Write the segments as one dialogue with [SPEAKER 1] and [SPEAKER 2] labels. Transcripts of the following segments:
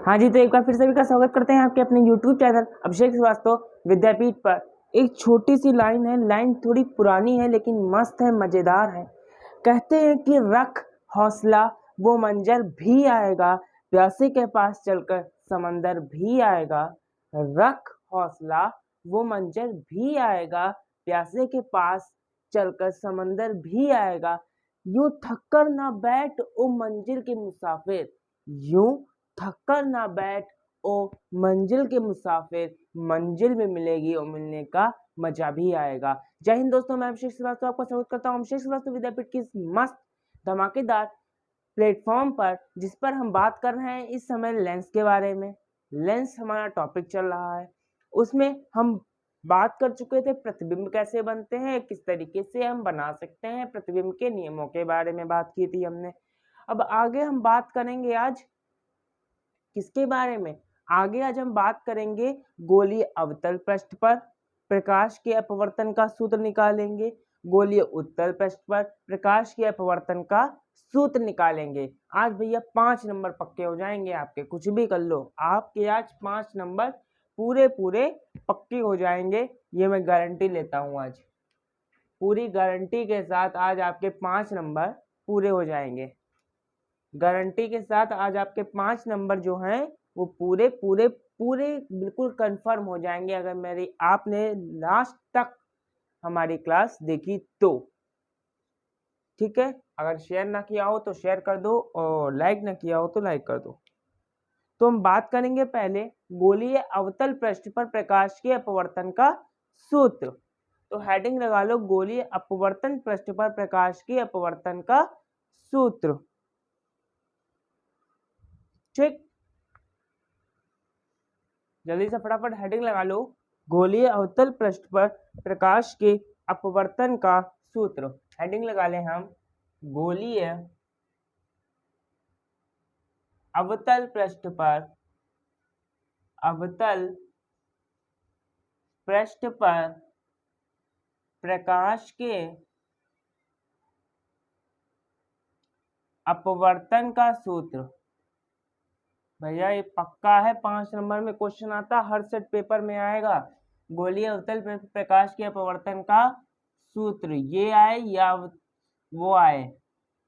[SPEAKER 1] हाँ जी, तो एक बार फिर सभी का स्वागत करते हैं आपके अपने YouTube चैनल अभिषेक श्रीवास्तव विद्यापीठ पर। एक छोटी सी लाइन है, लाइन थोड़ी पुरानी है लेकिन मस्त है, मज़ेदार है। कहते हैं कि रख हौसला वो मंजर भी आएगा, प्यासे के पास चलकर समंदर भी आएगा। रख हौसला वो मंजर भी आएगा, प्यासे के पास चलकर समंदर भी आएगा। यूं थककर ना बैठ ओ मंजिल के मुसाफिर, यूं थककर ना बैठ ओ मंजिल के मुसाफिर, मंजिल में मिलेगी और मिलने का मजा भी आएगा। जय हिंद दोस्तों, मैं अभिषेक श्रीवास्तव आपका स्वागत करता हूँ अभिषेक श्रीवास्तव विद्यापीठ की इस मस्त धमाकेदार प्लेटफॉर्म पर, जिस पर हम बात कर रहे हैं इस समय लेंस के बारे में। लेंस हमारा टॉपिक चल रहा है, उसमें हम बात कर चुके थे प्रतिबिंब कैसे बनते हैं, किस तरीके से हम बना सकते हैं, प्रतिबिंब के नियमों के बारे में बात की थी हमने। अब आगे हम बात करेंगे आज किसके बारे में? आगे आज हम बात करेंगे गोलीय अवतल पृष्ठ पर प्रकाश के अपवर्तन का सूत्र निकालेंगे। गोलीय उत्तल पृष्ठ पर प्रकाश के अपवर्तन का सूत्र निकालेंगे। आज भैया 5 नंबर पक्के हो जाएंगे आपके, कुछ भी कर लो, आपके आज 5 नंबर पूरे पूरे पक्के हो जाएंगे, ये मैं गारंटी लेता हूँ। आज पूरी गारंटी के साथ आज आपके 5 नंबर पूरे हो जाएंगे। गारंटी के साथ आज आपके 5 नंबर जो हैं वो पूरे पूरे पूरे बिल्कुल कंफर्म हो जाएंगे, अगर मेरी आपने लास्ट तक हमारी क्लास देखी तो। ठीक है, अगर शेयर ना किया हो तो शेयर कर दो और लाइक ना किया हो तो लाइक कर दो। तो हम बात करेंगे पहले गोलीय अवतल पृष्ठ पर प्रकाश के अपवर्तन का सूत्र। तो हेडिंग लगा लो, गोलीय अपवर्तन पृष्ठ पर प्रकाश के अपवर्तन का सूत्र। ठीक, जल्दी से फटाफट हेडिंग लगा लो, गोलीय अवतल पृष्ठ पर प्रकाश के अपवर्तन का सूत्र। हेडिंग लगा लें हम, गोलीय अवतल पृष्ठ पर प्रकाश के अपवर्तन का सूत्र। भैया ये पक्का है, 5 नंबर में क्वेश्चन आता, हर सेट पेपर में आएगा। गोलीय अवतल प्रकाश के अपवर्तन का सूत्र ये आए या वो आए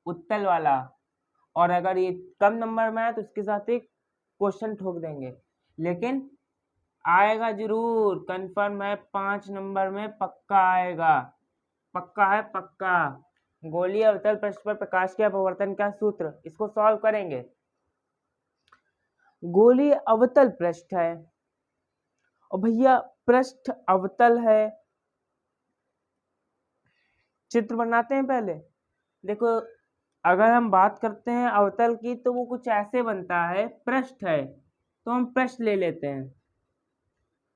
[SPEAKER 1] उत्तल वाला, और अगर ये कम नंबर में आए तो उसके साथ एक क्वेश्चन ठोक देंगे, लेकिन आएगा जरूर, कंफर्म है, 5 नंबर में पक्का आएगा, पक्का है पक्का। गोलीय अवतल पृष्ठ पर प्रकाश के अपवर्तन का सूत्र, इसको सॉल्व करेंगे। गोलीय अवतल पृष्ठ है और भैया पृष्ठ अवतल है, चित्र बनाते हैं पहले। देखो, अगर हम बात करते हैं अवतल की तो वो कुछ ऐसे बनता है, पृष्ठ है तो हम पृष्ठ ले लेते हैं,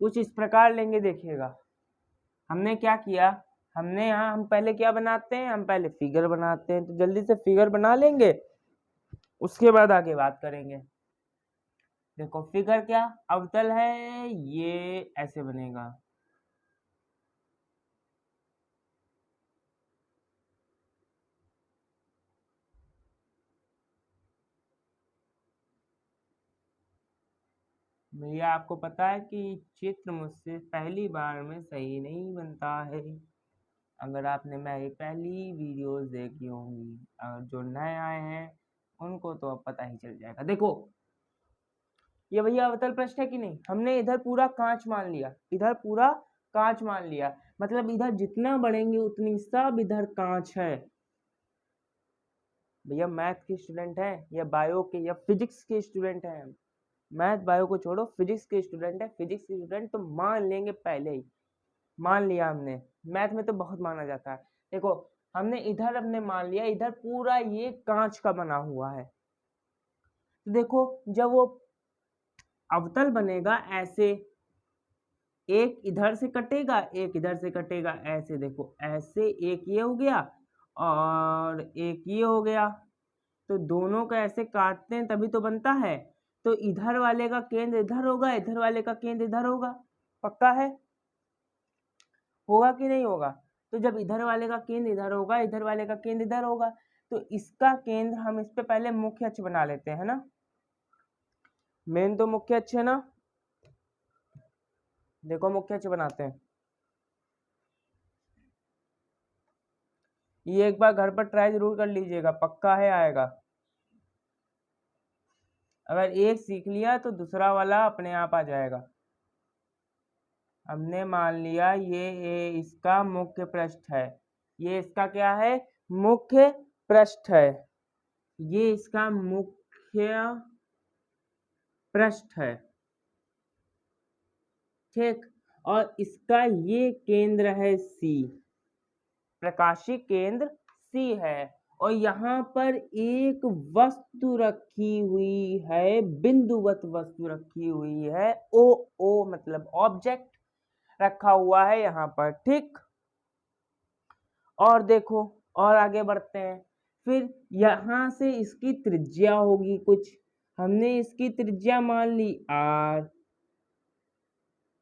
[SPEAKER 1] कुछ इस प्रकार लेंगे। देखिएगा हमने क्या किया, हमने यहाँ हम पहले क्या बनाते हैं, हम पहले फिगर बनाते हैं, तो जल्दी से फिगर बना लेंगे, उसके बाद आगे बात करेंगे। देखो फिगर क्या, अवतल है, ये ऐसे बनेगा, भैया आपको पता है कि चित्र मुझसे पहली बार में सही नहीं बनता है। अगर आपने मेरी पहली वीडियोस देखी होंगी, अगर जो नए आए हैं उनको तो अब पता ही चल जाएगा। देखो ये भैया अवतल पृष्ठ है कि नहीं, हमने इधर पूरा कांच मान लिया, इधर पूरा कांच मान लिया, मतलब इधर जितना बढ़ेंगे उतनी सब इधर कांच है। भैया मैथ के स्टूडेंट हैं या बायो के या फिजिक्स के स्टूडेंट हैं, मैथ बायो को छोड़ो, फिजिक्स के स्टूडेंट है, फिजिक्स के स्टूडेंट तो मान लेंगे, पहले ही मान लिया हमने, मैथ में तो बहुत माना जाता है। देखो हमने इधर अपने मान लिया, इधर पूरा ये कांच का बना हुआ है, तो देखो जब वो अवतल बनेगा ऐसे, एक इधर से कटेगा एक इधर से कटेगा, ऐसे देखो, ऐसे एक ये हो गया और एक ये हो गया, तो दोनों का ऐसे काटते हैं तभी तो बनता है। तो इधर वाले का केंद्र इधर होगा, इधर वाले का केंद्र इधर होगा, पक्का है, होगा कि नहीं होगा? तो जब इधर वाले का केंद्र इधर होगा, इधर वाले का केंद्र इधर होगा, तो इसका केंद्र हम इस पे पहले मुख्य अक्ष बना लेते हैं ना, मेन तो मुख्य अक्ष है ना, देखो मुख्य अक्ष बनाते हैं। ये एक बार घर पर ट्राई जरूर कर लीजिएगा, पक्का है आएगा। अगर एक सीख लिया तो दूसरा वाला अपने आप आ जाएगा। हमने मान लिया ये इसका मुख्य पृष्ठ है, ये इसका क्या है, मुख्य पृष्ठ है, ये इसका मुख्य पृष्ठ है, ठीक। और इसका ये केंद्र है सी, प्रकाशीय केंद्र सी है। और यहाँ पर एक वस्तु रखी हुई है, बिंदुवत वस्तु रखी हुई है, ओ मतलब ऑब्जेक्ट रखा हुआ है यहाँ पर, ठीक। और देखो, और आगे बढ़ते हैं। फिर यहाँ से इसकी त्रिज्या होगी कुछ, हमने इसकी त्रिज्या मान ली आर,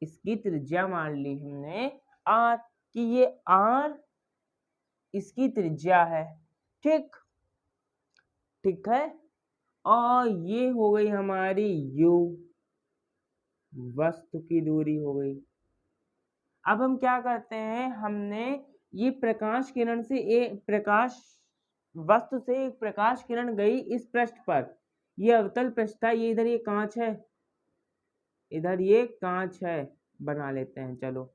[SPEAKER 1] इसकी त्रिज्या मान ली हमने आर, कि ये आर इसकी त्रिज्या है, ठीक, ठीक है। और ये हो गई हमारी यू, वस्तु की दूरी हो गई। अब हम क्या करते हैं, हमने ये प्रकाश किरण से एक प्रकाश वस्तु से एक प्रकाश किरण गई इस पृष्ठ पर, ये अवतल पृष्ठ था, ये इधर ये कांच है, इधर ये कांच है, बना लेते हैं चलो,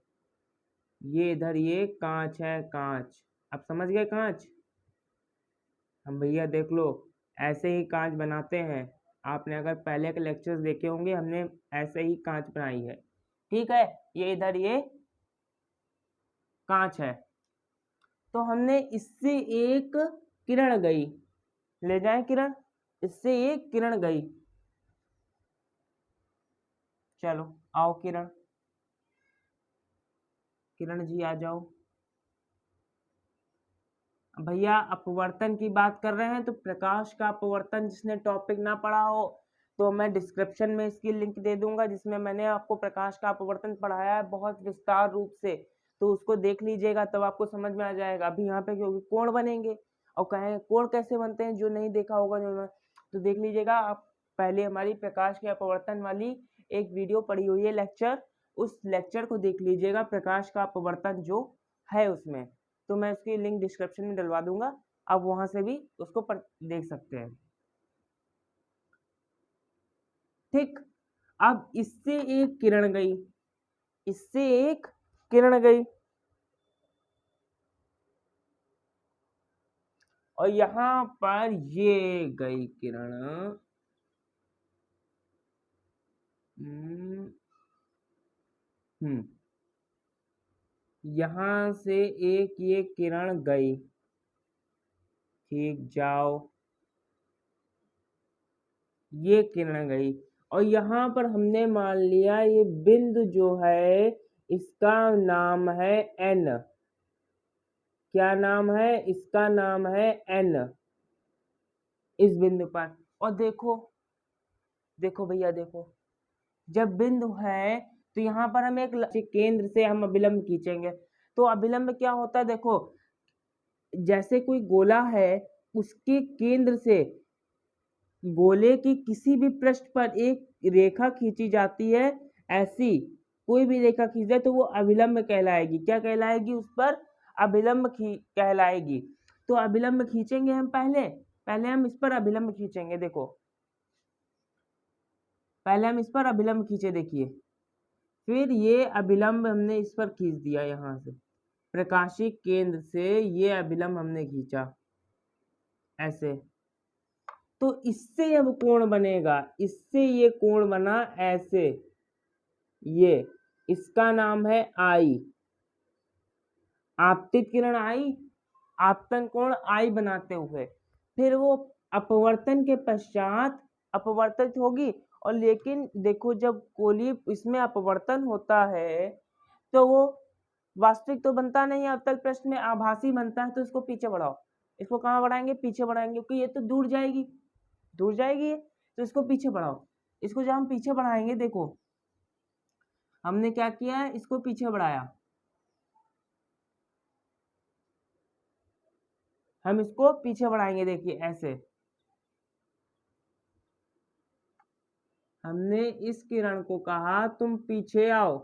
[SPEAKER 1] ये इधर ये कांच है, कांच, अब समझ गए कांच। हम भैया देख लो ऐसे ही कांच बनाते हैं, आपने अगर पहले के लेक्चर्स देखे होंगे, हमने ऐसे ही कांच बनाई है, ठीक है। ये इधर ये कांच है, तो हमने इससे एक किरण गई, ले जाए किरण, इससे एक किरण गई, चलो आओ किरण, किरण जी आ जाओ। भैया अपवर्तन की बात कर रहे हैं, तो प्रकाश का अपवर्तन जिसने टॉपिक ना पढ़ा हो तो मैं डिस्क्रिप्शन में इसकी लिंक दे दूंगा, जिसमें मैंने आपको प्रकाश का अपवर्तन पढ़ाया है बहुत विस्तार रूप से, तो उसको देख लीजिएगा, तब आपको समझ में आ जाएगा। अभी यहाँ पे क्योंकि कोण बनेंगे, और कहें कोण कैसे बनते हैं, जो नहीं देखा होगा जो, तो देख लीजिएगा आप, पहले हमारी प्रकाश के अपवर्तन वाली एक वीडियो पड़ी हुई है लेक्चर, उस लेक्चर को देख लीजिएगा, प्रकाश का अपवर्तन जो है उसमें, तो मैं इसकी लिंक डिस्क्रिप्शन में डलवा दूंगा, आप वहां से भी उसको देख सकते हैं, ठीक। अब इससे एक किरण गई, इससे एक किरण गई, और यहां पर ये गई किरण, हम्म यहां से एक ये किरण गई, ठीक, जाओ, ये किरण गई, और यहाँ पर हमने मान लिया ये बिंदु जो है इसका नाम है एन, क्या नाम है इसका, नाम है एन, इस बिंदु पर। और देखो, देखो भैया देखो, जब बिंदु है तो यहाँ पर हम एक केंद्र से हम अभिलंब खींचेंगे, तो अभिलंब क्या होता है, देखो जैसे कोई गोला है, उसके केंद्र से गोले की किसी भी पृष्ठ पर एक रेखा खींची जाती है, ऐसी कोई भी रेखा खींच जाए तो वो अभिलंब कहलाएगी, क्या कहलाएगी, उस पर अभिलंब कहलाएगी। तो अभिलंब खींचेंगे हम, पहले पहले हम इस पर अभिलंब खींचेंगे, देखो पहले हम इस पर अभिलंब खींचे, देखिए, फिर ये अभिलंब हमने इस पर खींच दिया, यहाँ से प्रकाशिक केंद्र से ये अभिलंब हमने खींचा ऐसे, तो इससे अब कोण बनेगा, इससे ये कोण बना ऐसे, ये इसका नाम है आई, आपतित किरण आई, आपतन कोण आई बनाते हुए, फिर वो अपवर्तन के पश्चात अपवर्तित होगी। और लेकिन देखो जब गोलीय इसमें अपवर्तन होता है तो वो वास्तविक तो बनता नहीं है, अवतल पृष्ठ में आभासी बनता है, तो इसको पीछे बढ़ाओ, इसको कहाँ बढ़ाएंगे, पीछे बढ़ाएंगे, क्योंकि ये तो दूर जाएगी, दूर जाएगी ये, तो इसको पीछे बढ़ाओ, इसको जब हम पीछे बढ़ाएंगे, देखो हमने क्या किया है, इसको पीछे बढ़ाया, हम इसको पीछे बढ़ाएंगे, देखिए ऐसे, हमने इस किरण को कहा तुम पीछे आओ,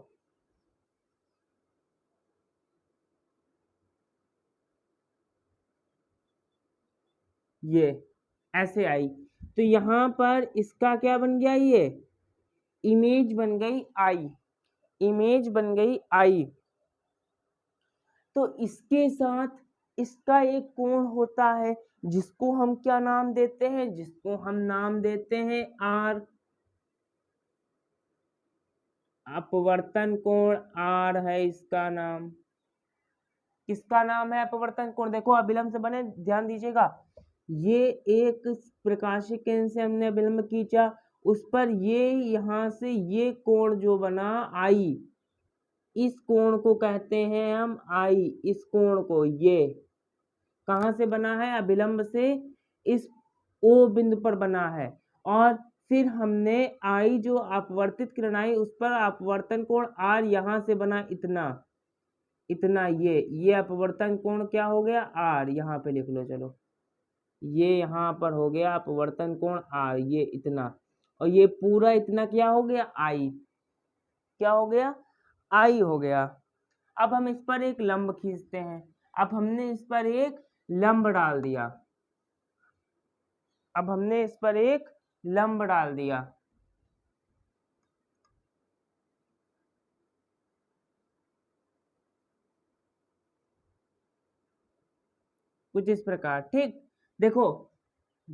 [SPEAKER 1] ये ऐसे आई, तो यहाँ पर इसका क्या बन गया, ये इमेज बन गई आई, इमेज बन गई आई। तो इसके साथ इसका एक कोण होता है जिसको हम क्या नाम देते हैं, जिसको हम नाम देते हैं आर, अपवर्तन कोण आर है इसका नाम। किसका नाम है अपवर्तन कोण, देखो अभिलंब से बने, ध्यान दीजिएगा, ये एक प्रकाशिक केंद्र से हमने अभिलंब खींचा, उस पर ये यहां से ये कोण जो बना आई, इस कोण को कहते हैं हम आई, इस कोण को, ये कहां से बना है, अभिलंब से इस ओ बिंदु पर बना है, और फिर हमने आई जो अपवर्तित किरण आई उस पर अपवर्तन कोण आर यहां से बना इतना, इतना, ये अपवर्तन कोण क्या हो गया आर, यहाँ पे लिख लो चलो, ये यहाँ पर हो गया अपवर्तन कोण आर, ये इतना, और ये पूरा इतना क्या हो गया आई, क्या हो गया आई हो गया। अब हम इस पर एक लंब खींचते हैं, अब हमने इस पर एक लंब डाल दिया, अब हमने इस पर एक लंब डाल दिया, कुछ इस प्रकार, ठीक। देखो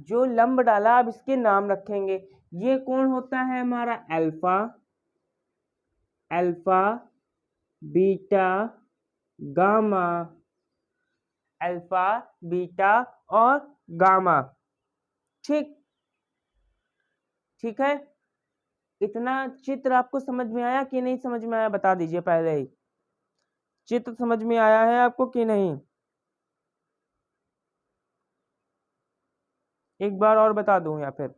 [SPEAKER 1] जो लंब डाला, अब इसके नाम रखेंगे, ये कौन होता है हमारा alpha, alpha, beta, gamma, alpha, beta और गामा, ठीक, ठीक है। इतना चित्र आपको समझ में आया कि नहीं समझ में आया, बता दीजिए पहले ही, चित्र समझ में आया है आपको कि नहीं, एक बार और बता दूं या फिर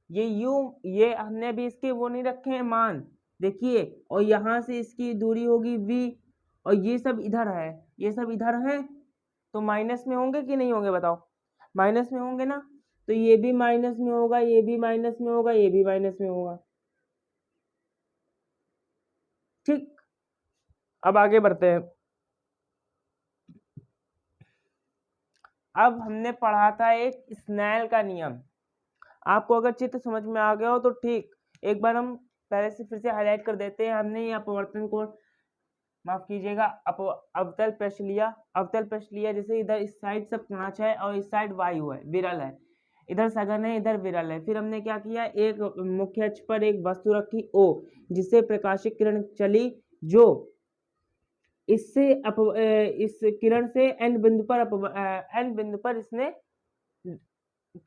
[SPEAKER 1] ये हमने अभी इसके वो नहीं रखे हैं मान, देखिए, और यहाँ से इसकी दूरी होगी v, और ये सब इधर है, ये सब इधर है, तो माइनस में होंगे कि नहीं होंगे बताओ, माइनस में होंगे ना, तो ये भी माइनस में होगा, ये भी माइनस में होगा, ये भी माइनस में होगा, ठीक। अब आगे बढ़ते हैं। अब हमने पढ़ा था एक स्नेल का नियम, आपको अगर चित्र समझ में आ गया हो तो ठीक, एक बार हम पहले से फिर से हाईलाइट कर देते हैं। हमने ये अपवर्तन कोण, माफ कीजिएगा, अवतल पृष्ठ लिया, अवतल पृष्ठ लिया, जैसे इधर इस साइड सब कांच है और इस साइड वायु है, विरल है, इधर सघन है, इधर विरल है। फिर हमने क्या किया, एक मुख्य अक्ष पर एक वस्तु रखी O, जिससे प्रकाशिक किरण चली, जो इससे इस किरण से n बिंदु पर इसने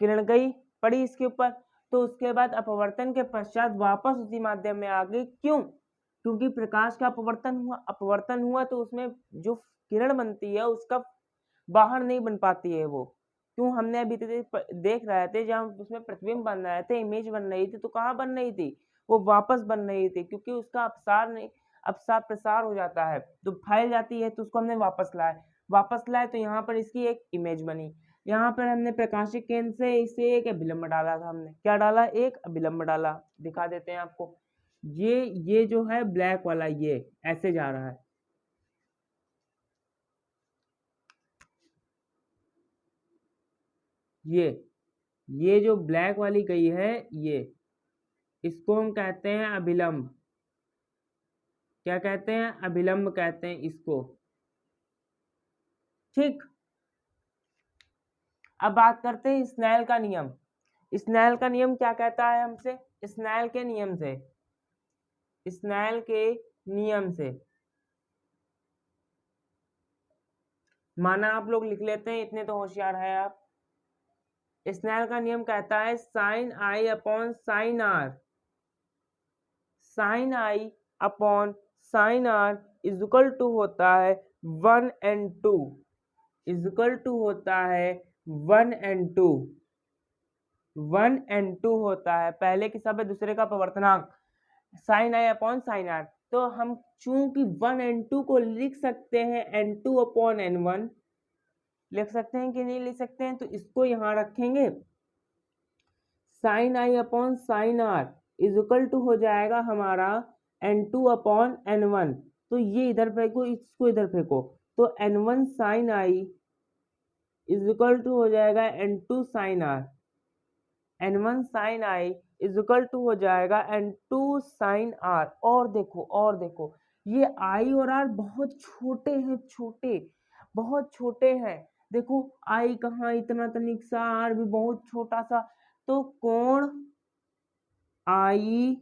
[SPEAKER 1] किरण गई, पड़ी इसके ऊपर, तो उसके बाद अपवर्तन के पश्चात वापस उसी माध्यम में आ गई, क्यों, क्योंकि प्रकाश का अपवर्तन हुआ तो उसमें जो किरण बनती है उसका बाहर नहीं बन पाती है वो, क्यों, हमने अभी देख रहे थे जब उसमें प्रतिबिंब बन रहे थे, इमेज बन रही थी, तो कहाँ बन रही थी, वो वापस बन रही थी, क्योंकि उसका अपसार नहीं, अपसार प्रसार हो जाता है तो फैल जाती है, तो उसको हमने वापस लाए तो यहाँ पर इसकी एक इमेज बनी। यहाँ पर हमने प्रकाशिक केंद्र से इसे एक अभिलंब डाला था, हमने क्या डाला, एक अभिलंब डाला, दिखा देते हैं आपको, ये जो है ब्लैक वाला, ये ऐसे जा रहा है, ये जो ब्लैक वाली गई है, ये इसको हम कहते हैं अभिलंब, क्या कहते हैं, अभिलंब कहते हैं इसको, ठीक। अब बात करते हैं स्नेल का नियम। स्नेल का नियम क्या कहता है हमसे, स्नेल के नियम से, स्नेल के नियम से, माना आप लोग लिख लेते हैं, इतने तो होशियार है आप। स्नेल का नियम कहता है sine i upon sine r, sine i upon sine r is equal to होता है 1 and 2, इजकल टू होता है 1 and 2, 1 and 2 होता है, पहले की सब है, दूसरे का अपवर्तनांक, sine i upon sine r, तो हम चूंकि 1 and 2 को लिख सकते हैं n2 अपॉन n1, लिख सकते हैं कि नहीं लिख सकते हैं, तो इसको यहाँ रखेंगे, sine i upon sine r is equal to हो जाएगा हमारा N2 अपॉन N1। तो ये इधर फेंको, इसको इधर फेंको, तो N1 sine i is equal to हो जाएगा N2 sine r. N1 sine i is equal to हो जाएगा N2 साइन आर। और देखो ये आई और आर बहुत छोटे हैं, बहुत छोटे हैं। देखो आई कहाँ इतना तनिक सा, आर भी बहुत छोटा सा, तो कोण आई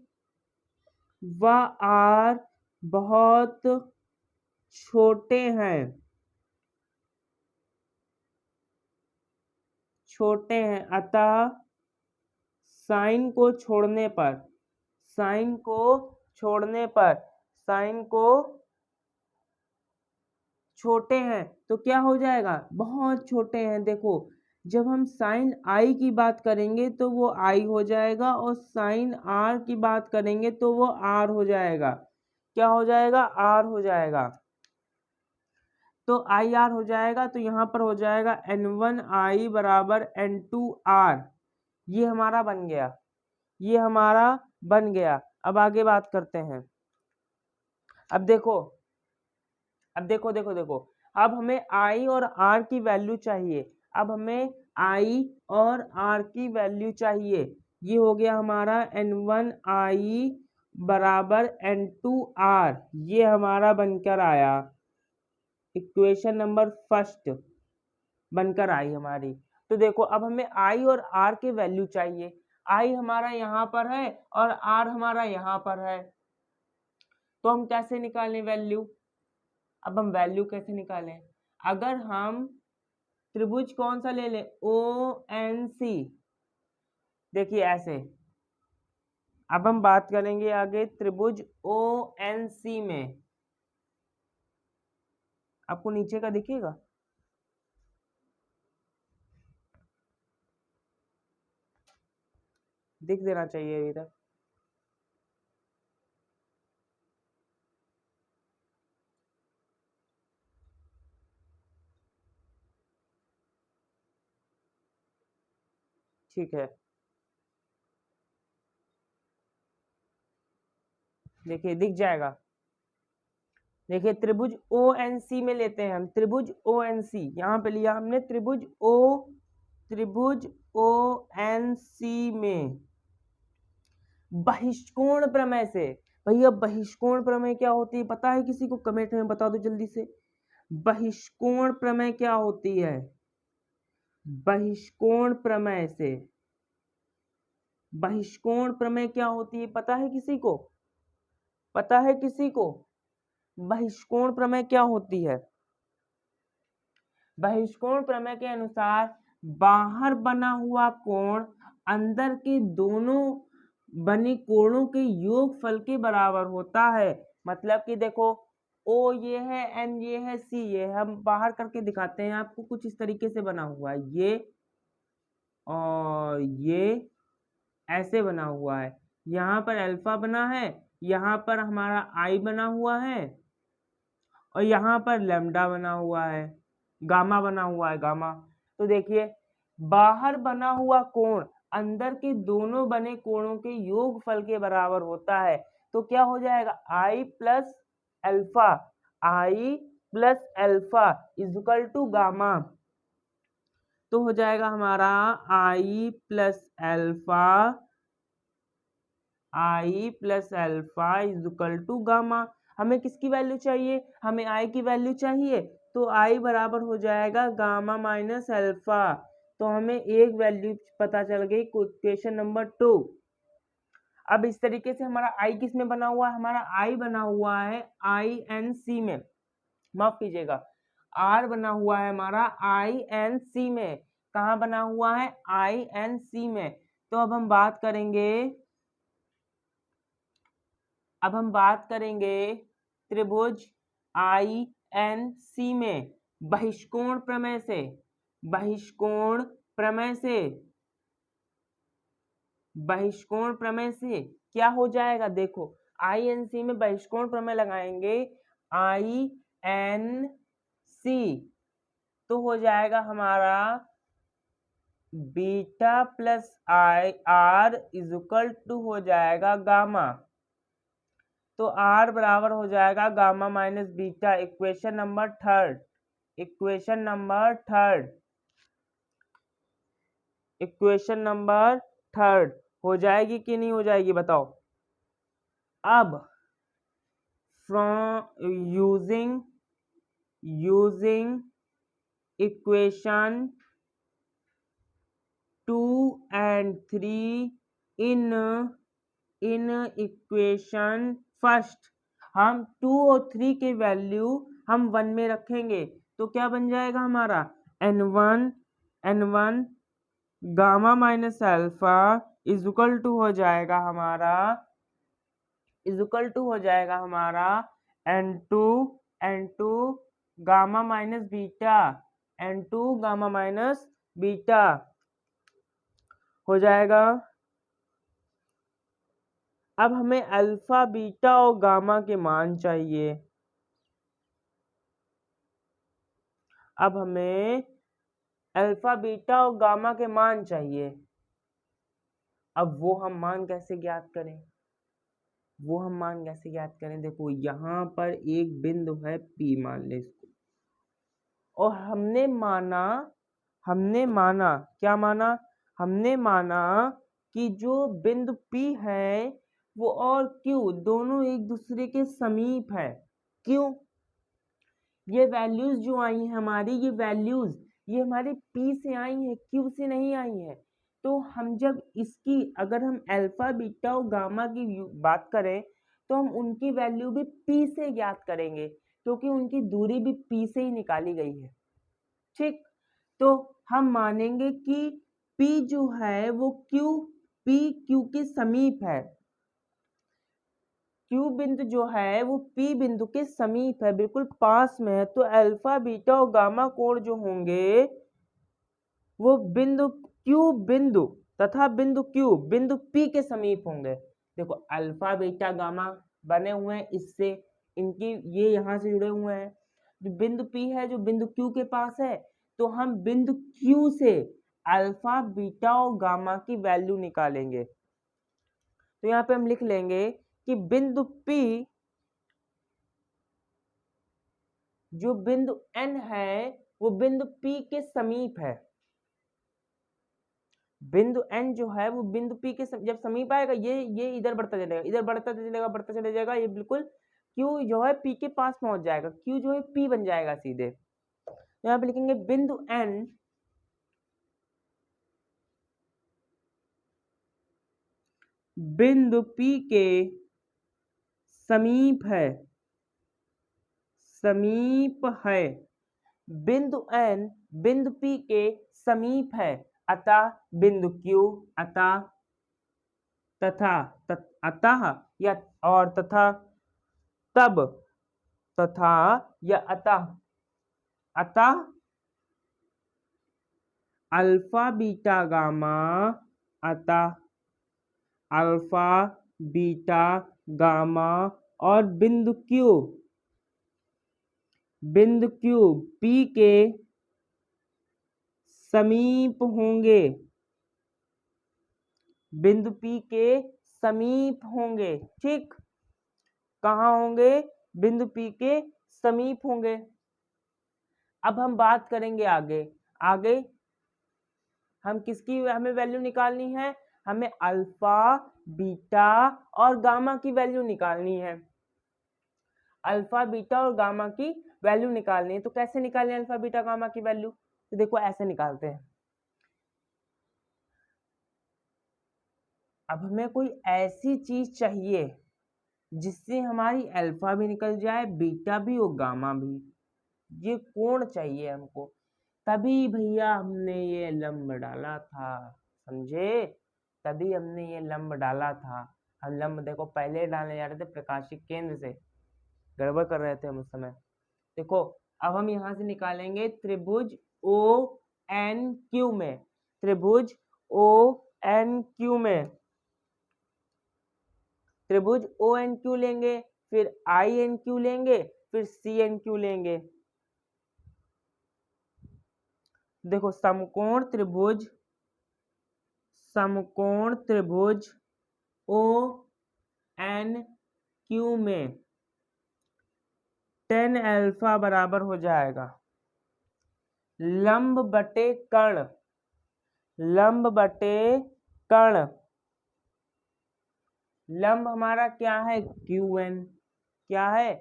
[SPEAKER 1] व आर बहुत छोटे हैं, अतः साइन को छोड़ने पर, छोटे हैं तो क्या हो जाएगा, बहुत छोटे हैं। देखो जब हम साइन आई की बात करेंगे तो वो आई हो जाएगा, और साइन आर की बात करेंगे तो वो आर हो जाएगा। क्या हो जाएगा, आर हो जाएगा। तो आई आर हो जाएगा, तो यहाँ पर हो जाएगा N1 आई बराबर N2 आर। ये हमारा बन गया। अब आगे बात करते हैं। अब देखो अब हमें I और R की वैल्यू चाहिए। ये हो गया हमारा N1 I बराबर N2 R। ये हमारा बनकर आया, इक्वेशन नंबर फर्स्ट बनकर आई हमारी। तो देखो अब हमें I और R के वैल्यू चाहिए। I हमारा यहाँ पर है और R हमारा यहाँ पर है, तो हम कैसे निकालें वैल्यू? अब हम वैल्यू कैसे निकालें? अगर हम त्रिभुज कौन सा ले लें, ONC, देखिए ऐसे। अब हम बात करेंगे आगे त्रिभुज ONC में। आपको नीचे का दिखेगा, दिख देना चाहिए अभी तक। ठीक है, देखिए दिख जाएगा। देखिए त्रिभुज ONC में लेते हैं हम, त्रिभुज ONC यहाँ पे लिया हमने, त्रिभुज ONC में बहिष्कोण प्रमेय से। भैया बहिष्कोण प्रमेय क्या होती है पता है किसी को? कमेंट में बता दो जल्दी से। बहिष्कोण प्रमेय क्या होती है? बहिष्कोण प्रमेय से, बहिष्कोण प्रमेय क्या होती है पता है किसी को? बहिष्कोण प्रमेय क्या होती है? बहिष्कोण प्रमेय के अनुसार बाहर बना हुआ कोण अंदर के दोनों बने कोणों के योगफल के बराबर होता है। मतलब कि देखो O ये है, N ये है, C ये है। हम बाहर करके दिखाते हैं आपको। कुछ इस तरीके से बना हुआ है, ये और ये ऐसे बना हुआ है। यहाँ पर अल्फा बना है, यहाँ पर हमारा I बना हुआ है, और यहाँ पर लैम्डा बना हुआ है, गामा बना हुआ है, गामा। तो देखिए बाहर बना हुआ कोण अंदर के दोनों बने कोणों के योगफल के बराबर होता है। तो क्या हो जाएगा, I plus alpha is equal to gamma. तो हो जाएगा हमारा I plus alpha is equal to gamma. हमें किसकी वैल्यू चाहिए? हमें I की वैल्यू चाहिए, तो I बराबर हो जाएगा गामा माइनस अल्फा। तो हमें एक वैल्यू पता चल गई, क्वेश्चन नंबर 2। अब इस तरीके से हमारा I किस में बना हुआ है? हमारा I बना हुआ है INC में, माफ कीजिएगा, R बना हुआ है हमारा INC में। कहाँ बना हुआ है? INC में। तो अब हम बात करेंगे त्रिभुज INC में बहिष्कोण प्रमेय से क्या हो जाएगा? देखो INC में बहिष्कोण प्रमेय लगाएंगे, INC तो हो जाएगा हमारा beta plus i r is equal to हो जाएगा गामा। तो आर बराबर हो जाएगा gamma minus beta. Equation number third, equation number third, equation number third हो जाएगी कि नहीं हो जाएगी बताओ। अब from using equation 2 and 3 in equation first, हम 2 और 3 के वैल्यू हम 1 में रखेंगे तो क्या बन जाएगा हमारा n1 gamma minus alpha is equal to हो जाएगा हमारा n2 gamma minus beta, n2 gamma minus beta हो जाएगा। अब हमें अल्फा बीटा और गामा के मान चाहिए। अब हमें अल्फा बीटा और गामा के मान चाहिए। अब वो हम मान कैसे ज्ञात करें? देखो यहाँ पर एक बिंदु है P, मान ले इसको, और हमने माना कि जो बिंदु P है वो और Q दोनों एक दूसरे के समीप है। क्यों? ये वैल्यूज जो आई हैं हमारी, ये हमारे P से आई है, Q से नहीं आई है। तो हम जब इसकी अगर हम अल्फा बीटा और गामा की बात करें तो हम उनकी वैल्यू भी P से ज्ञात करेंगे क्योंकि उनकी दूरी भी P से ही निकाली गई है। ठीक, तो हम मानेंगे कि P जो है वो Q के समीप है। Q बिंदु जो है वो P बिंदु के समीप है, बिल्कुल पास में है। तो अल्फा बीटा और गामा कोण जो होंगे वो बिंदु Q तथा बिंदु P के समीप होंगे। देखो अल्फा बीटा गामा बने हुए हैं इससे, इनकी ये यहाँ से जुड़े हुए हैं। जो बिंदु P है जो बिंदु Q के पास है, तो हम बिंदु Q से अल्फा बीटा और गामा की वैल्यू निकालेंगे। तो यहाँ पे हम लिख लेंगे कि बिंदु P, जो बिंदु N है वो बिंदु P के समीप है। बिंदु N जो है वो बिंदु P के जब समीप आएगा, ये इधर बढ़ता चले जाएगा, ये बिल्कुल Q जो है P के पास पहुंच जाएगा, Q जो है P बन जाएगा सीधे। यहाँ पे लिखेंगे बिंदु N बिंदु P के समीप है, बिंदु N बिंदु P के समीप है, अतः बिंदु Q अतः अल्फा बीटा गामा और बिंदु Q P के समीप होंगे, बिंदु P के समीप होंगे। ठीक, कहाँ होंगे? बिंदु P के समीप होंगे। अब हम बात करेंगे आगे हम किसकी हमें वैल्यू निकालनी है? हमें अल्फा बीटा और गामा की वैल्यू निकालनी है। अल्फा बीटा और गामा की वैल्यू निकालनी है। तो कैसे निकालें अल्फा बीटा गामा की वैल्यू? तो देखो ऐसे निकालते हैं। अब हमें कोई ऐसी चीज चाहिए जिससे हमारी अल्फा भी निकल जाए, बीटा भी और गामा भी। ये कोण चाहिए हमको, तभी भैया हमने ये लंब डाला था, समझे? तभी हमने ये लंब डाला था। हम लंब देखो पहले डालने जा रहे थे प्रकाशिक केंद्र से, गड़बड़ कर रहे थे हम उस समय। देखो अब हम यहाँ से निकालेंगे त्रिभुज ONQ में, त्रिभुज ONQ में, त्रिभुज ONQ लेंगे, फिर INQ लेंगे, फिर CNQ लेंगे। देखो समकोण त्रिभुज समकोण त्रिभुज ओ एन क्यू में tan अल्फा बराबर हो जाएगा लंब बटे कर्ण, लंब बटे कर्ण। लंब हमारा क्या है क्यू एन, क्या है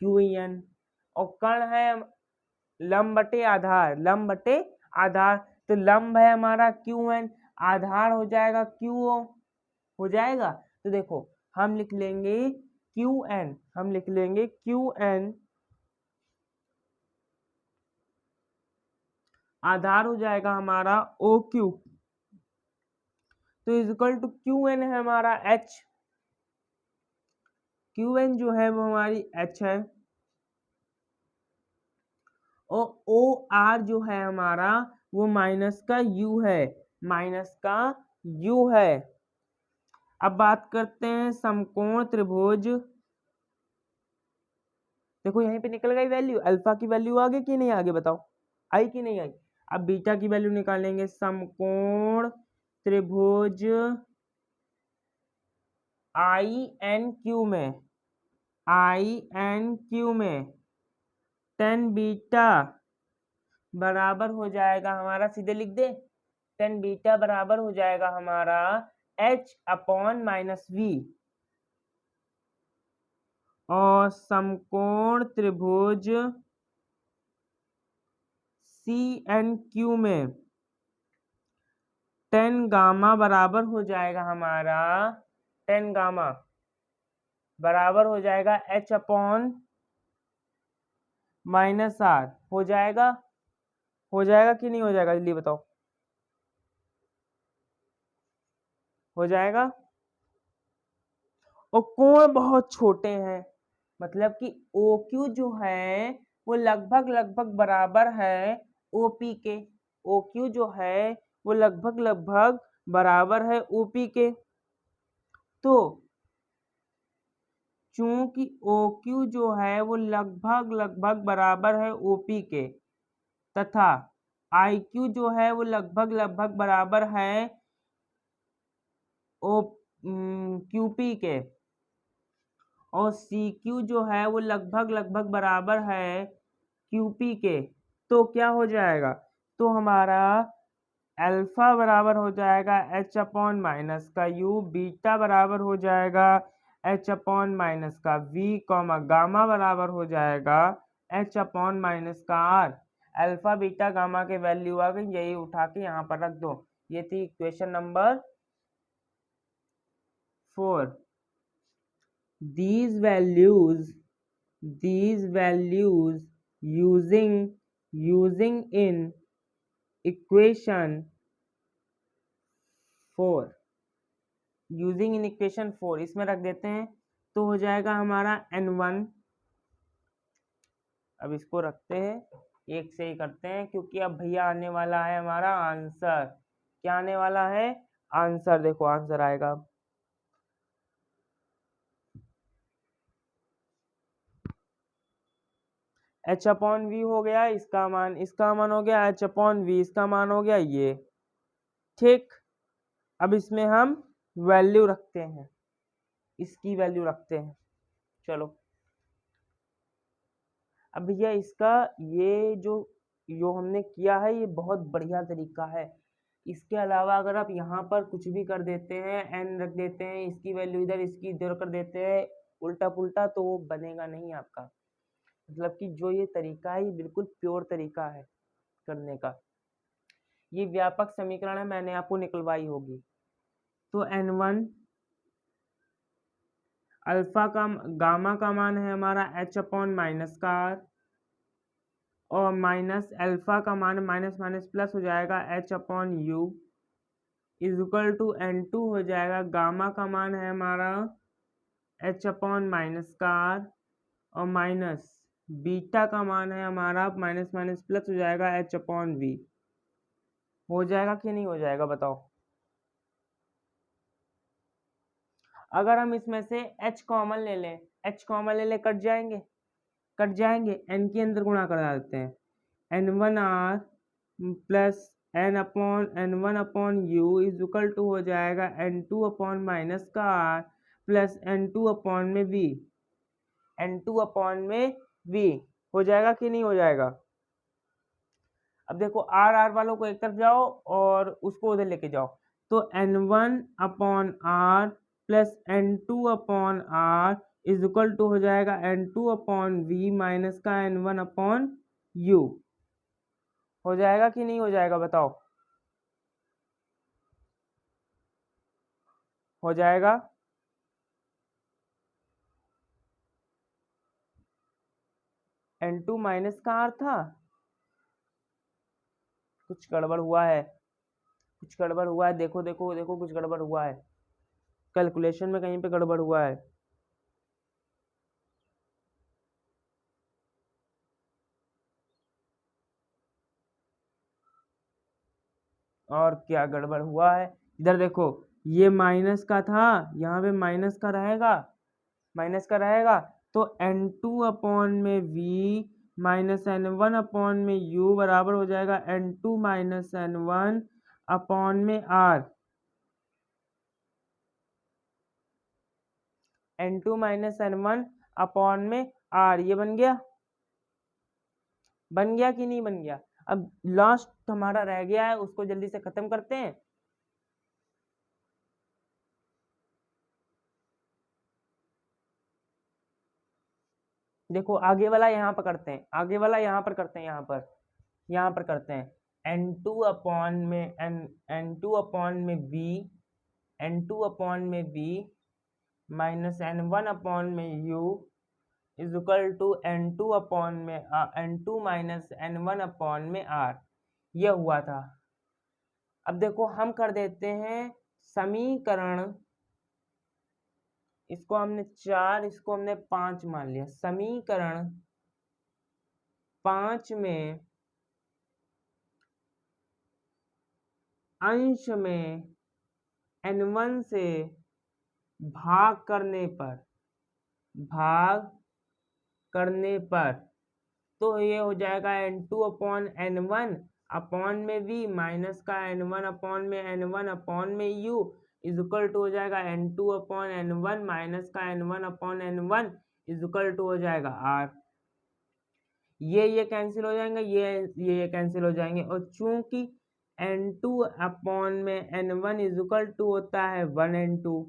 [SPEAKER 1] क्यू एन, और कर्ण है लंब बटे आधार, लंब बटे आधार। तो लंब है हमारा क्यू एन, आधार हो जाएगा क्यू ओ, हो जाएगा। तो देखो हम लिख लेंगे क्यू एन, हम लिख लेंगे क्यू एन, आधार हो जाएगा हमारा ओ क्यू, तो is equal to Q N है हमारा एच, क्यू एन जो है वो हमारी एच है, और ओ आर जो है हमारा वो माइनस का यू है, माइनस का यू है। अब बात करते हैं समकोण त्रिभुज, देखो यहीं पे निकल गई वैल्यू, अल्फा की वैल्यू आगे कि नहीं आगे बताओ, आई कि नहीं आई। अब बीटा की वैल्यू निकालेंगे, समकोण त्रिभुज आई एन क्यू में, आई एन क्यू में tan बीटा बराबर हो जाएगा हमारा, सीधे लिख दे, tan बीटा बराबर हो जाएगा हमारा h अपॉन माइनस वी, और समकोण त्रिभुज सी एन क्यू में tan गामा बराबर हो जाएगा हमारा, tan गामा बराबर हो जाएगा h अपॉन माइनस आर, हो जाएगा, हो जाएगा कि नहीं हो जाएगा, जल्दी बताओ, हो जाएगा। और कोण बहुत छोटे हैं, मतलब कि ओ क्यू जो है वो लगभग लगभग बराबर है ओपी के, ओ क्यू जो है वो लगभग लगभग बराबर है ओपी के। तो चूंकि ओ क्यू जो है वो लगभग लगभग बराबर है ओपी के, तथा आई क्यू जो है वो लगभग लगभग बराबर है ओ क्यूपी के, और सी क्यू जो है वो लगभग लगभग बराबर है क्यूपी के, तो क्या हो जाएगा, तो हमारा अल्फा बराबर हो जाएगा एच अपॉन माइनस का यू, बीटा बराबर हो जाएगा एच अपॉन माइनस का वी, कॉमा गामा बराबर हो जाएगा एच अपॉन माइनस का आर। अल्फा बीटा गामा के वैल्यू आ गई, यही उठा के यहाँ पर रख दो। ये थी equation number 4। these values using in equation 4, using in equation 4 इसमें रख देते हैं, तो हो जाएगा हमारा n1। अब इसको रखते हैं, एक से ही करते हैं, क्योंकि अब भैया आने वाला है हमारा आंसर। क्या आने वाला है, आंसर, देखो आंसर आएगा। एच अपॉन वी हो गया, इसका मान हो गया एच अपॉन वी, इसका मान हो गया ये, ठीक। अब इसमें हम वैल्यू रखते हैं, इसकी वैल्यू रखते हैं, चलो। अब भैया इसका ये जो हमने किया है ये बहुत बढ़िया तरीका है। इसके अलावा अगर आप यहाँ पर कुछ भी कर देते हैं, एन रख देते हैं, इसकी वैल्यू इधर इसकी इधर कर देते हैं, उल्टा पुल्टा, तो वो बनेगा नहीं आपका। मतलब कि जो ये तरीका है ये बिल्कुल प्योर तरीका है करने का। ये व्यापक समीकरण है, मैंने आपको निकलवाई होगी। तो n1 अल्फा का गामा का मान है हमारा h अपॉन माइनस का r, और माइनस अल्फा का मान माइनस माइनस प्लस हो जाएगा h upon u, is equal to n2 हो जाएगा, गामा का मान है हमारा h अपॉन माइनस का r, और माइनस बीटा का मान है हमारा माइनस माइनस प्लस हो जाएगा h अपॉन वी। हो जाएगा कि नहीं हो जाएगा बताओ। अगर हम इसमें से h कॉमन ले लें, h कॉमन ले लें, कट जाएंगे, कट जाएंगे, n के अंदर गुणा करा देते हैं, n1r plus n upon n one upon u is equal to हो जाएगा एन टू अपॉन माइनस का r plus n two upon में वी, एन टू अपॉन में वी हो जाएगा कि नहीं हो जाएगा। अब देखो आर आर वालों को एक तरफ जाओ और उसको उधर लेके जाओ, तो n one upon r plus n two upon r is equal to हो जाएगा N two upon we minus का एन वन अपॉन यू। हो जाएगा कि नहीं हो जाएगा बताओ, हो जाएगा। एन टू माइनस का आर था, कुछ गड़बड़ हुआ है, कुछ गड़बड़ हुआ है, देखो देखो देखो कुछ गड़बड़ हुआ है, कैलकुलेशन में कहीं पे गड़बड़ हुआ है। और क्या गड़बड़ हुआ है, इधर देखो ये माइनस का था, यहाँ पे माइनस का रहेगा, माइनस का रहेगा, तो एन टू अपॉन में V minus N one upon में यू बराबर हो जाएगा N two minus N one upon में R, N two minus N one upon में आर। ये बन गया, बन गया कि नहीं बन गया। अब लास्ट हमारा रह गया है, उसको जल्दी से खत्म करते हैं। देखो आगे वाला यहाँ पर करते हैं, आगे वाला यहाँ पर करते हैं, यहाँ पर करते हैं एन टू अपॉन में एन टू अपॉन में वी, एन टू अपॉन में V minus N one upon में U is equal to N two upon में N two minus N one upon में आर। यह हुआ था। अब देखो हम कर देते हैं समीकरण, इसको हमने 4, इसको हमने 5 मान लिया। समीकरण 5 में अंश में n1 से भाग करने पर तो ये हो जाएगा n2 अपॉन n1 अपॉन में v माइनस का n1 अपॉन में n1 अपॉन में u इज इक्वल टू हो जाएगा n2 अपॉन n1 माइनस का n1 upon n1 is equal to हो जाएगा r। ये कैंसिल हो जाएंगे, ये कैंसिल हो जाएंगे, और चूंकि n2 अपॉन में n1 इज इक्वल टू होता है 1n2,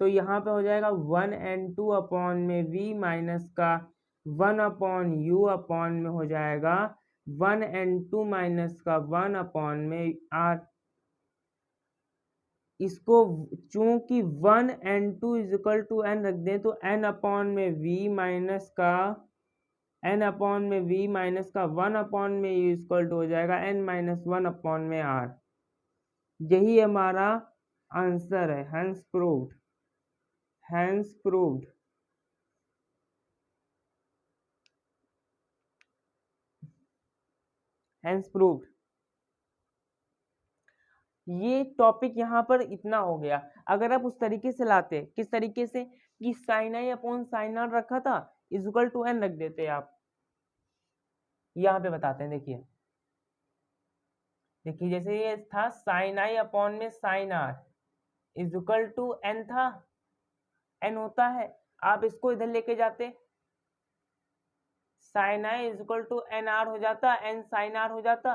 [SPEAKER 1] तो यहाँ पे हो जाएगा 1n2 अपॉन में v माइनस का 1 अपॉन यू अपॉन में हो जाएगा 1n2 माइनस का 1 अपॉन में r। इसको चूंकि 1n2 is equal to n रख दें तो n अपॉन में v माइनस का n अपॉन में v माइनस का 1 अपॉन में u इक्वल टू हो जाएगा n माइनस 1 अपॉन में r। यही हमारा आंसर है, hence proved, hence proved. Hence proved. ये टॉपिक यहाँ पर इतना हो गया। अगर आप उस तरीके से लाते, किस तरीके से कि sine i upon sine r रखा था इज इक्वल टू n रख देते आप। यहाँ पे बताते हैं, देखिए देखिए जैसे ये था साइन आई अपॉन में sine r is equal to n था, n होता है, आप इसको इधर लेके जाते sine i is equal to N R हो जाता, n साइन आर हो जाता,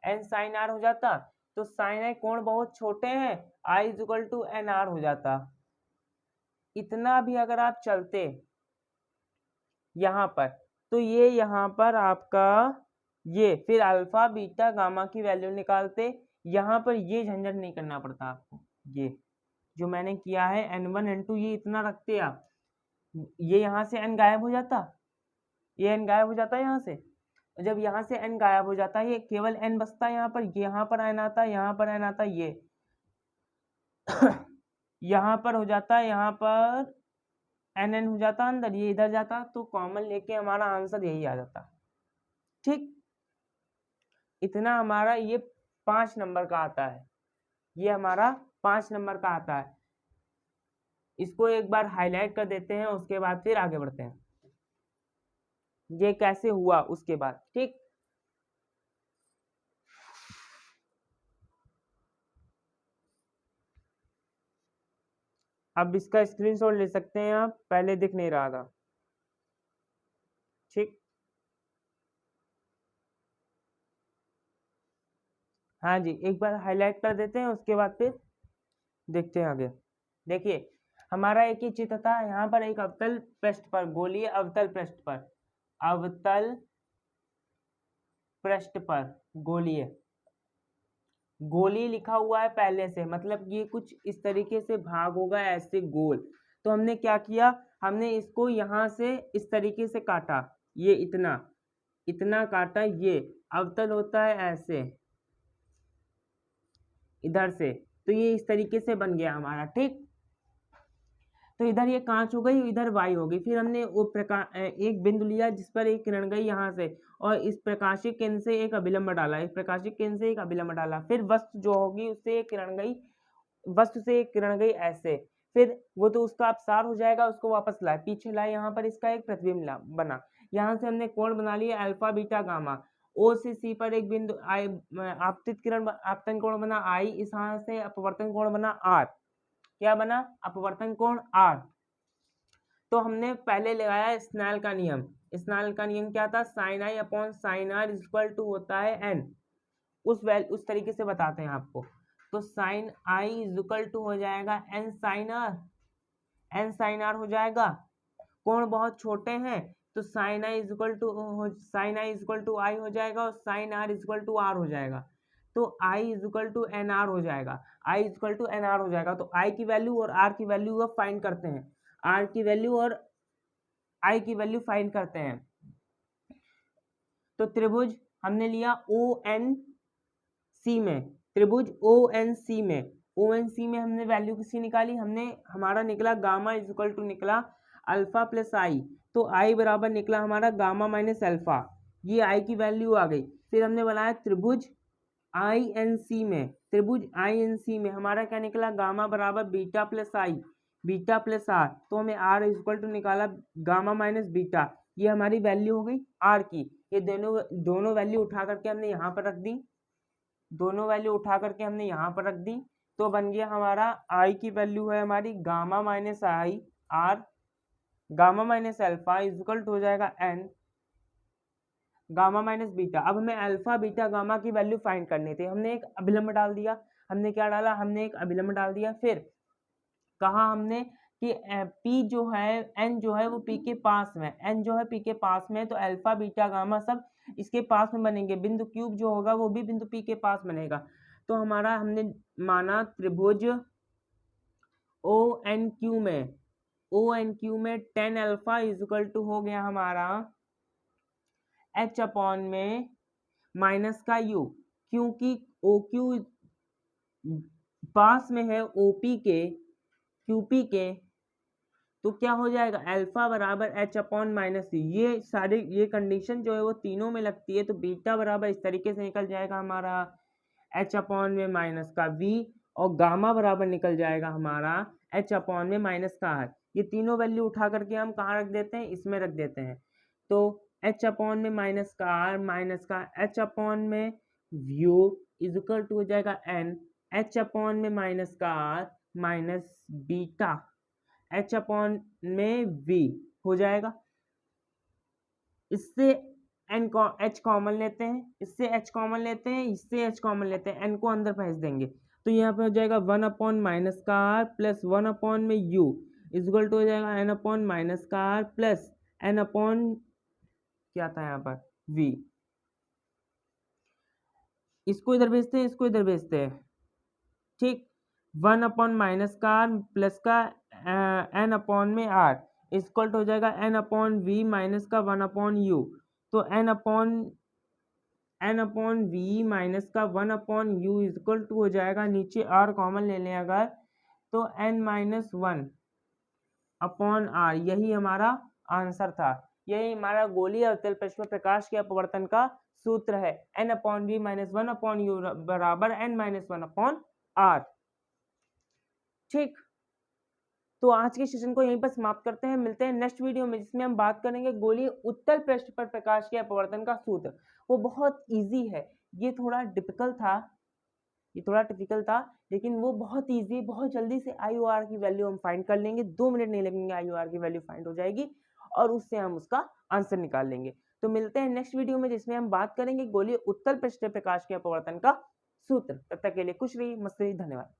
[SPEAKER 1] n साइन आर हो जाता, तो साइन आई कोण बहुत छोटे हैं, I is equal to N R हो जाता। इतना भी अगर आप चलते यहाँ पर तो ये यहाँ पर आपका ये फिर अल्फा बीटा गामा की वैल्यू निकालते, यहाँ पर ये झंझट नहीं करना पड़ता आपको। ये जो मैंने किया है n1 n2 ये इतना रखते आप, ये यहाँ से n गायब हो जाता, ये n गायब हो जाता है यहाँ से, जब यहाँ से n गायब हो जाता है ये केवल n बचता है यहाँ पर n आता है, यहाँ पर n आता है, ये यहाँ पर हो जाता है, यहाँ पर n हो जाता अंदर, ये इधर जाता, तो कॉमन लेके हमारा आंसर यही आ जाता। ठीक, इतना हमारा ये 5 नंबर का आता है, ये हमारा 5 नंबर का आता है। इसको एक बार हाईलाइट कर देते हैं, उसके बाद फिर आगे बढ़ते हैं ये कैसे हुआ उसके बाद। ठीक, अब इसका स्क्रीनशॉट ले सकते हैं आप, पहले दिख नहीं रहा था। ठीक, हाँ जी, एक बार हाईलाइट कर देते हैं, उसके बाद फिर देखते हैं आगे। देखिए हमारा एक ही चित्र था, यहाँ पर एक अवतल पृष्ठ पर, गोलीय अवतल पृष्ठ पर, अवतल पृष्ठ पर गोलीय, गोली लिखा हुआ है पहले से, मतलब ये कुछ इस तरीके से भाग होगा ऐसे गोल। तो हमने क्या किया, हमने इसको यहाँ से इस तरीके से काटा, ये इतना इतना काटा, ये अवतल होता है ऐसे इधर से, तो ये इस तरीके से बन गया हमारा। ठीक, तो इधर ये कांच हो गई, इधर वाई हो गई। फिर हमने वो एक बिंदु लिया जिस पर एक किरण गई यहाँ से, और इस प्रकाशीय केंद्र से एक अभिलंब डाला, इस प्रकाशीय केंद्र से एक अभिलंब डाला। फिर वस्तु जो होगी उससे एक किरण गई, वस्तु से एक किरण गई ऐसे, फिर वो तो उसका अपसार हो जाएगा, उसको वापस लाए, पीछे लाए, यहाँ पर इसका एक प्रतिबिंब बना। यहाँ से हमने कोण बना लिया अल्फा बीटा गामा। ओ से सी पर एक बिंदु आई, आपतित किरण आपतन कोण बना आई, इस यहाँ से अपवर्तन कोण बना आर। क्या बना, अपवर्तन कोण आर। तो हमने पहले लगाया स्नेल का नियम। स्नेल का नियम क्या था, sine i upon sine r equal to होता है एन। उस तरीके से बताते हैं आपको। तो साइन आई इक्वल टू हो जाएगा n sine r, n sine r हो जाएगा। कोण बहुत छोटे हैं तो sine i equal to i हो जाएगा, और sine r equal to r हो जाएगा। तो i equal to N R हो जाएगा, i equal to N R हो जाएगा। तो आई की वैल्यू और आर की वैल्यू अब फाइंड करते हैं, आर की वैल्यू और आई की वैल्यू फाइंड करते हैं। तो त्रिभुज हमने लिया ओ एन सी में, त्रिभुज ओ एन सी में, ओ एन सी में हमने वैल्यू किसी निकाली, हमने हमारा निकला गामा इक्वल टू निकला अल्फा प्लस आई। तो आई बराबर निकला हमारा गामा माइनस अल्फा, ये आई की वैल्यू आ गई। फिर हमने बनाया त्रिभुज आई एन सी में, त्रिभुज आई एन सी में हमारा क्या निकला, गामा बराबर beta plus i, beta plus r. तो हमें आर इक्वल टू निकाला गामा माइनस बीटा, ये हमारी वैल्यू हो गई आर की। ये दोनों वैल्यू उठा करके हमने यहाँ पर रख दी, दोनों वैल्यू उठा करके हमने यहाँ पर रख दी। तो बन गया हमारा आई की वैल्यू है हमारी gamma minus i r, gamma minus alpha equal to हो जाएगा एन गामा माइनस बीटा। अब हमें अल्फा बीटा गामा की वैल्यू फाइंड करनी थी, हमने एक अभिलंब डाल दिया। हमने क्या डाला, हमने एक अभिलंब डाल दिया। फिर कहा हमने कि P जो है, N जो है वो P के पास में, N जो है P के पास में, तो अल्फा बीटा गामा सब इसके पास में बनेंगे। बिंदु क्यूब जो होगा वो भी बिंदु P के पास बनेगा। तो हमारा हमने माना त्रिभुज ओ एन क्यू में टेन अल्फा इक्वल टू हो गया हमारा H अपॉन में माइनस का U, क्योंकि ओ क्यू पास में है ओपी के, क्यूपी के, तो क्या हो जाएगा अल्फा बराबर एच अपॉन माइनस सी। ये सारी ये कंडीशन जो है वो तीनों में लगती है, तो बीटा बराबर इस तरीके से निकल जाएगा हमारा एच अपॉन में माइनस का वी, और गामा बराबर निकल जाएगा हमारा एच अपॉन में माइनस का आर। ये तीनों वैल्यू उठा करके हम कहाँ रख देते हैं, इसमें रख देते हैं। तो एच अपॉन में माइनस का आर माइनस का एच अपॉन में व्यू इक्वल टू हो जाएगा एन एच अपॉन में माइनस का r minus beta h upon में वी हो जाएगा। इससे एन को एच कॉमन लेते हैं, इससे एच कॉमन लेते हैं, इससे एच कॉमन लेते हैं, एन को अंदर भेज देंगे। तो यहाँ पे हो जाएगा वन अपॉन माइनस का आर प्लस वन अपॉन में यू इक्वल टू हो जाएगा एन अपॉन माइनस का आर प्लस एन अपॉन क्या था यहाँ पर वी। इसको इधर भेजते हैं, इसको इधर भेजते हैं। ठीक, वन अपॉन माइनस का आर प्लस का एन अपॉन में आर इक्वल हो जाएगा एन अपॉन वी माइनस का वन अपॉन यू। तो एन अपॉन वी माइनस का one upon u equal to हो जाएगा, नीचे आर कॉमन ले लें अगर, तो n minus one upon r. यही हमारा आंसर था, यही हमारा गोलीय अवतल पृष्ठ में प्रकाश के अपवर्तन का सूत्र है। N upon we minus one upon U बराबर N minus one upon R. ठीक, तो आज के सेशन को यहीं पर समाप्त करते हैं। मिलते हैं नेक्स्ट वीडियो में, जिसमें हम बात करेंगे गोलीय उत्तल पृष्ठ पर प्रकाश के अपवर्तन का सूत्र। वो बहुत इजी है, ये थोड़ा डिफिकल्ट था ये थोड़ा टिपिकल था, लेकिन वो बहुत ईजी, बहुत जल्दी से आई ओ आर की वैल्यू हम फाइंड कर लेंगे, 2 मिनट नहीं लगेंगे, आई ओ आर की वैल्यू फाइंड हो जाएगी और उससे हम उसका आंसर निकाल लेंगे। तो मिलते हैं नेक्स्ट वीडियो में, जिसमें हम बात करेंगे गोलीय उत्तल पृष्ठीय प्रकाश के अपवर्तन का सूत्र। तब तक के लिए खुश रहिए, मस्त रहिए, धन्यवाद।